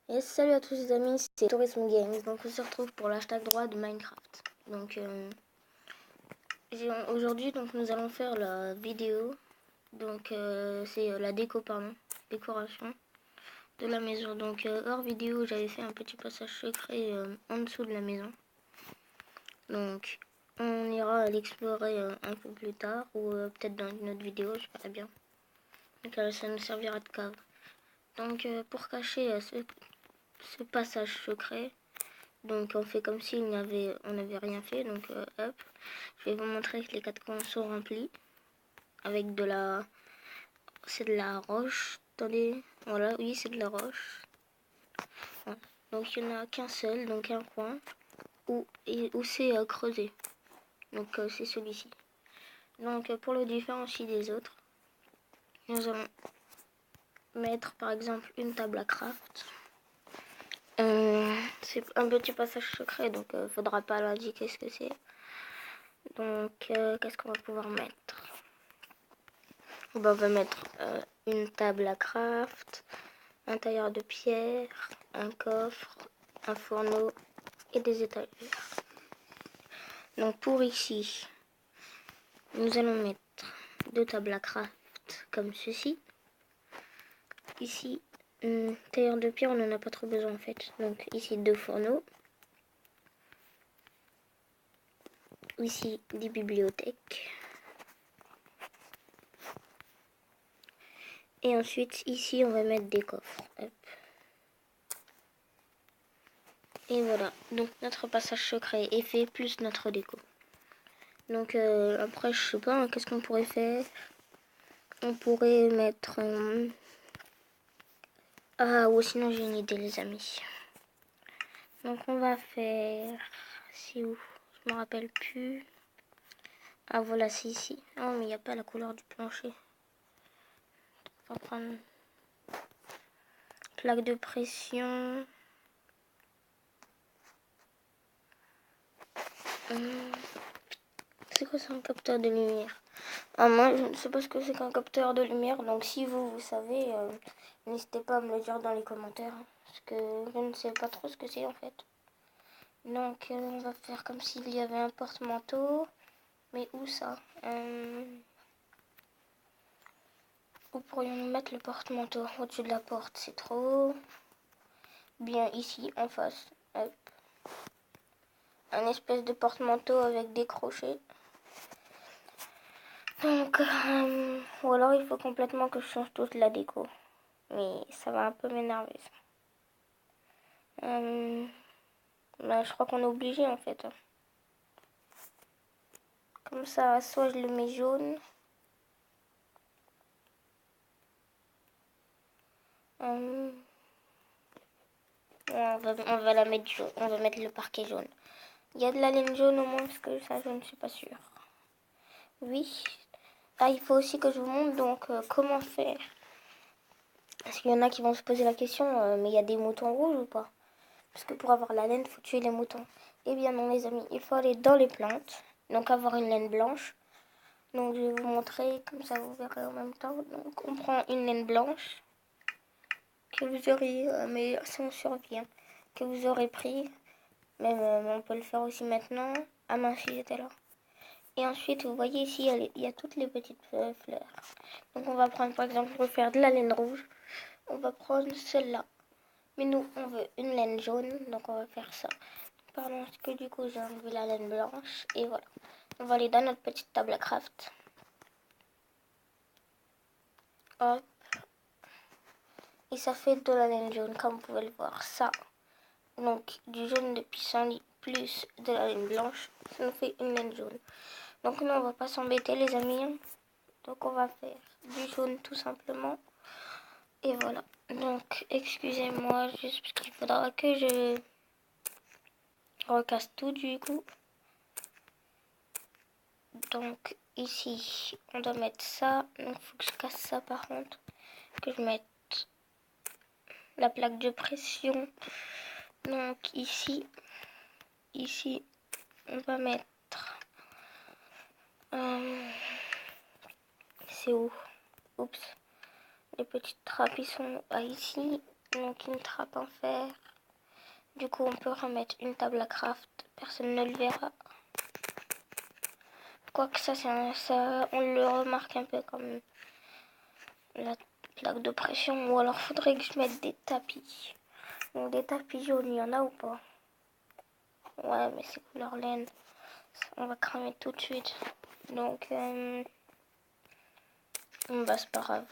Et salut à tous les amis, c'est Tourism Games. Donc on se retrouve pour l'hashtag droit de Minecraft. Donc aujourd'hui nous allons faire la vidéo. Donc c'est la décoration de la maison. Donc hors vidéo, j'avais fait un petit passage secret en dessous de la maison. Donc on ira l'explorer un peu plus tard ou peut-être dans une autre vidéo, je verrai bien. Donc ça nous servira de cave. Donc pour cacher ce passage secret, donc on fait comme si on n'avait rien fait. Donc hop, je vais vous montrer que les quatre coins sont remplis avec c'est de la roche. Attendez, voilà, oui c'est de la roche. Voilà. Donc il n'y en a qu'un seul, donc un coin où c'est creusé. Donc c'est celui-ci. Donc pour le différencier des autres, nous allons mettre par exemple une table à craft. C'est un petit passage secret, donc faudra pas l'indiquer ce que c'est. Donc qu'est-ce qu'on va pouvoir mettre? On va mettre une table à craft, un tailleur de pierre, un coffre, un fourneau et des étagères. Donc pour ici, nous allons mettre deux tables à craft comme ceci. Ici, tailleur de pierre, on n'en a pas trop besoin en fait. Donc ici, deux fourneaux. Ici, des bibliothèques. Et ensuite, ici, on va mettre des coffres. Hop. Et voilà, donc notre passage secret est fait, plus notre déco. Donc après, je sais pas, qu'est-ce qu'on pourrait faire? On pourrait mettre... Ah, ou sinon j'ai une idée les amis. Donc on va faire... C'est où? Je me rappelle plus. Ah voilà, c'est ici. Oh mais il n'y a pas la couleur du plancher. On va prendre... Plaque de pression. C'est quoi, c'est un capteur de lumière? Ah, moi je ne sais pas ce que c'est qu'un capteur de lumière. Donc si vous savez, n'hésitez pas à me le dire dans les commentaires. Parce que je ne sais pas trop ce que c'est en fait. Donc on va faire comme s'il y avait un porte-manteau. Mais où ça? Où pourrions-nous mettre le porte-manteau? Au-dessus de la porte, c'est trop. Bien ici, en face. Hop. Un espèce de porte-manteau avec des crochets. Donc, ou alors il faut complètement que je change toute la déco. Mais ça va un peu m'énerver ça. Là, je crois qu'on est obligé en fait. Comme ça, soit je le mets jaune. On va la mettre jaune. On va mettre le parquet jaune. Il y a de la laine jaune au moins, parce que ça, je ne suis pas sûre. Oui. Ah, il faut aussi que je vous montre donc comment faire. Parce qu'il y en a qui vont se poser la question, mais il y a des moutons rouges ou pas? Parce que pour avoir la laine, il faut tuer les moutons. Eh bien non les amis, il faut aller dans les plantes. Donc avoir une laine blanche. Donc je vais vous montrer, comme ça vous verrez en même temps. Donc on prend une laine blanche. Que vous aurez, mais si on survient, que vous aurez pris. Même on peut le faire aussi maintenant. Ah mince, si j'étais là. Et ensuite, vous voyez ici, il y a toutes les petites fleurs. Donc on va prendre par exemple, pour faire de la laine rouge. On va prendre celle-là. Mais nous, on veut une laine jaune, donc on va faire ça. Pardon, parce que du coup, j'ai enlevé la laine blanche. Et voilà. On va aller dans notre petite table à craft. Hop. Et ça fait de la laine jaune, comme vous pouvez le voir. Ça, donc du jaune de pissenlit plus de la laine blanche, ça nous fait une laine jaune. Donc nous, on va pas s'embêter les amis. Donc on va faire du jaune tout simplement. Et voilà. Donc excusez-moi, juste parce qu'il faudra que je recasse tout du coup. Donc ici, on doit mettre ça. Donc il faut que je casse ça par contre. Que je mette la plaque de pression. Donc ici, on va mettre... c'est où? Oups. Les petites trappes, ils sont ici. Donc une trappe en fer. Du coup, on peut remettre une table à craft. Personne ne le verra. Quoique ça, on le remarque un peu comme la plaque de pression. Ou alors, faudrait que je mette des tapis. Donc, des tapis jaunes, il y en a ou pas? Ouais, mais c'est couleur laine. On va cramer tout de suite. Donc, bah, c'est pas grave.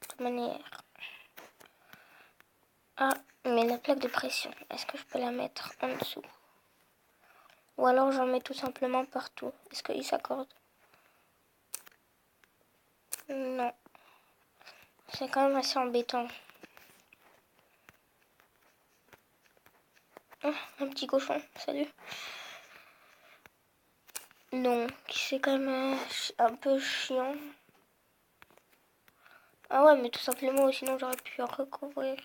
De toute manière. Ah, mais la plaque de pression, est-ce que je peux la mettre en dessous? Ou alors j'en mets tout simplement partout. Est-ce qu'il s'accorde? Non. C'est quand même assez embêtant. Ah, un petit cochon, salut. Non, c'est quand même un peu chiant. Ah ouais, mais tout simplement, sinon j'aurais pu recouvrir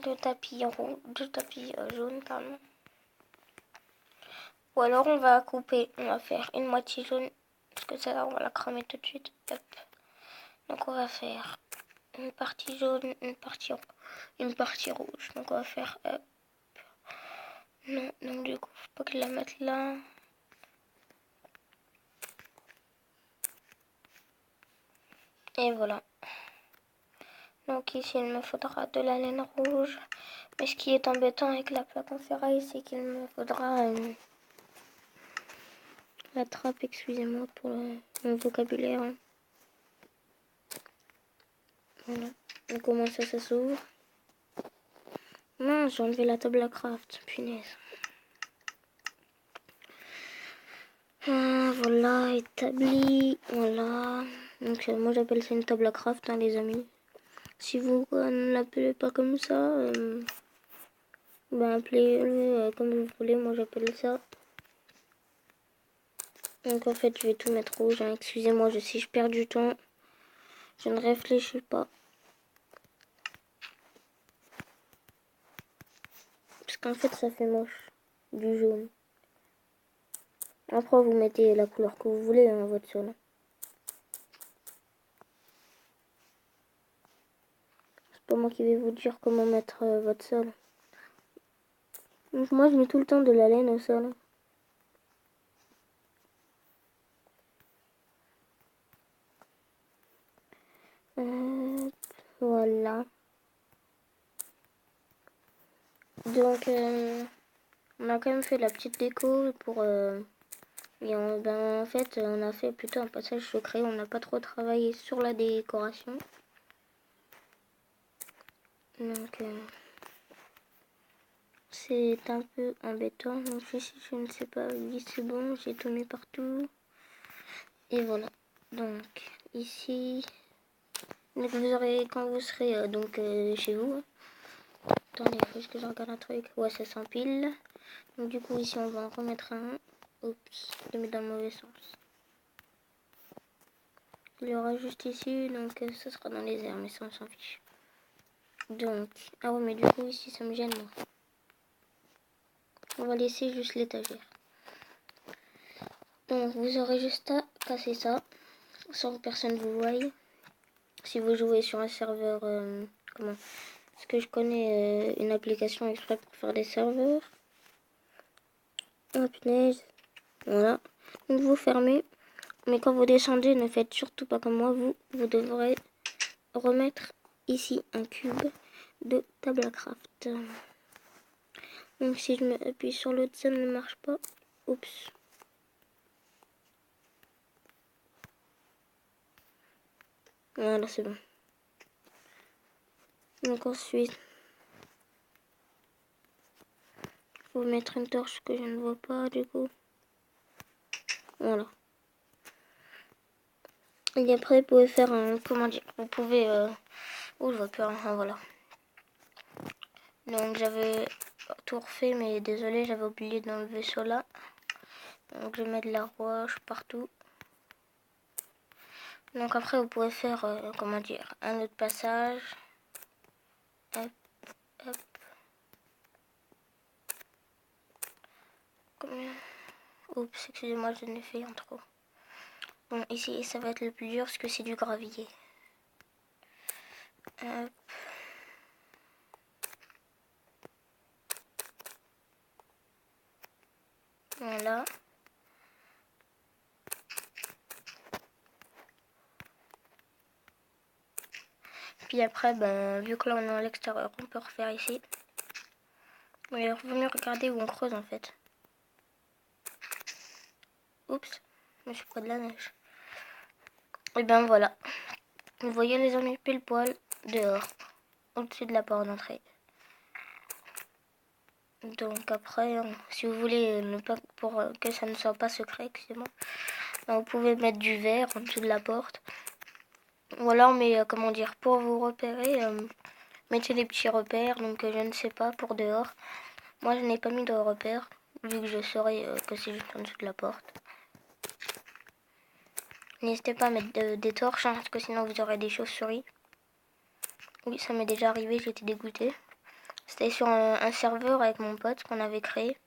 deux tapis jaunes, pardon. Ou alors on va couper, on va faire une moitié jaune, parce que ça, on va la cramer tout de suite. Hop. Donc on va faire une partie jaune, une partie rouge. Donc on va faire hop. Non, donc du coup, faut pas que je la mette là. Et voilà. Donc ici, il me faudra de la laine rouge. Mais ce qui est embêtant avec la plaque en ferraille, c'est qu'il me faudra la trappe, excusez-moi pour mon vocabulaire. Voilà. Donc comment ça s'ouvre? Mince, j'ai enlevé la table à craft, punaise. Voilà, établi, voilà. Donc moi j'appelle ça une table à craft, hein, les amis. Si vous ne l'appelez pas comme ça, ben appelez-le comme vous voulez, moi j'appelle ça. Donc en fait je vais tout mettre rouge, hein. Excusez-moi, si je perds du temps, je ne réfléchis pas. Parce qu'en fait ça fait moche, du jaune. Après vous mettez la couleur que vous voulez, hein, votre sol. C'est pas moi qui vais vous dire comment mettre votre sol. Donc moi je mets tout le temps de la laine au sol. Voilà. Donc on a quand même fait la petite déco pour... en fait, on a fait plutôt un passage secret. On n'a pas trop travaillé sur la décoration. Donc, c'est un peu embêtant. Donc ici, je ne sais pas. Oui, c'est bon. J'ai tout mis partout. Et voilà. Donc, ici... Donc, vous aurez, quand vous serez chez vous... Attendez, il faut que je regarde un truc. Ouais, ça s'empile. Donc, du coup, ici, on va en remettre un. Oups, je l'ai mis dans le mauvais sens. Il y aura juste ici, donc ce sera dans les airs, mais ça on s'en fiche. Donc, ah ouais, mais du coup ici ça me gêne moi. On va laisser juste l'étagère. Donc vous aurez juste à casser ça, sans que personne vous voie. Si vous jouez sur un serveur, comment? Parce que je connais une application exprès pour faire des serveurs. Oh punaise. Voilà. Donc vous fermez. Mais quand vous descendez, ne faites surtout pas comme moi. Vous devrez remettre ici un cube de table à craft. Donc si je me appuie sur l'autre, ça ne marche pas. Oups. Voilà, c'est bon. Donc ensuite, faut mettre une torche que je ne vois pas du coup. Voilà. Et après, vous pouvez faire un... Comment dire? Vous pouvez... Oh, je vois plus rien. Voilà. Donc j'avais tout refait, mais désolé, j'avais oublié d'enlever cela. Donc je mets de la roche partout. Donc après, vous pouvez faire, comment dire, un autre passage. Hop, hop. Combien? Oups, excusez-moi, je n'ai fait un trop. Bon, ici, ça va être le plus dur parce que c'est du gravier. Hop. Voilà. Puis après, ben, vu que là on est à l'extérieur, on peut refaire ici. Mais il vaut mieux regarder où on creuse en fait. Oups, je suis près de la neige. Et ben voilà. Vous voyez les amis, pile poil dehors, au-dessus de la porte d'entrée. Donc après, si vous voulez ne pas pour que ça ne soit pas secret, excusez-moi, vous pouvez mettre du verre en dessous de la porte. Ou alors, mais comment dire, pour vous repérer, mettez des petits repères. Donc je ne sais pas pour dehors. Moi, je n'ai pas mis de repères vu que je saurais que c'est juste en dessous de la porte. N'hésitez pas à mettre des torches, hein, parce que sinon vous aurez des chauves-souris. Oui, ça m'est déjà arrivé, j'étais dégoûtée. C'était sur un serveur avec mon pote qu'on avait créé.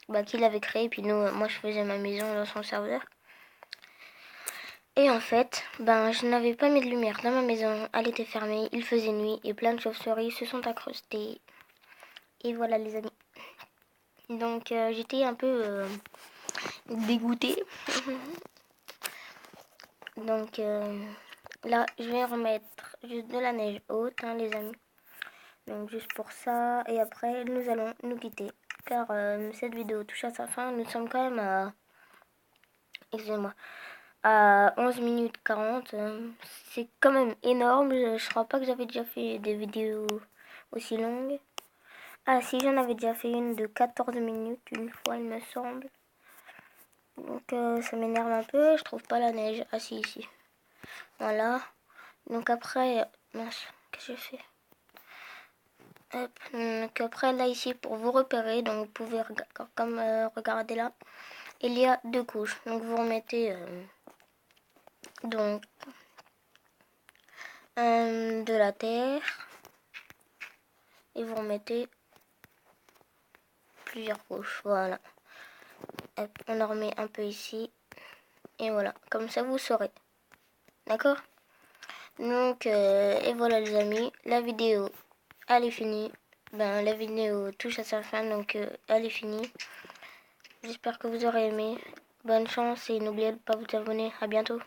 Bah, qu'il avait créé, et puis nous, moi je faisais ma maison dans son serveur. Et en fait, ben je n'avais pas mis de lumière dans ma maison, elle était fermée, il faisait nuit, et plein de chauves-souris se sont incrustées. Et voilà les amis. Donc j'étais un peu dégoûtée. Donc là, je vais remettre juste de la neige haute, hein, les amis. Donc juste pour ça. Et après, nous allons nous quitter. Car cette vidéo touche à sa fin. Nous sommes quand même à... Excusez-moi. À 11 minutes 40. C'est quand même énorme. Je crois pas que j'avais déjà fait des vidéos aussi longues. Ah si, j'en avais déjà fait une de 14 minutes une fois, il me semble. Donc ça m'énerve un peu. Je trouve pas la neige. Ah si, ici. Voilà. Donc après... Mince, qu'est-ce que j'ai fait? Hop. Donc après là ici pour vous repérer, donc vous pouvez comme regarder là, il y a deux couches. Donc vous remettez donc de la terre et vous remettez plusieurs couches. Voilà. Hop, on en remet un peu ici et voilà. Comme ça vous saurez. D'accord? Donc et voilà les amis, la vidéo elle est finie. Ben la vidéo touche à sa fin, donc elle est finie. J'espère que vous aurez aimé. Bonne chance et n'oubliez pas de vous abonner. À bientôt.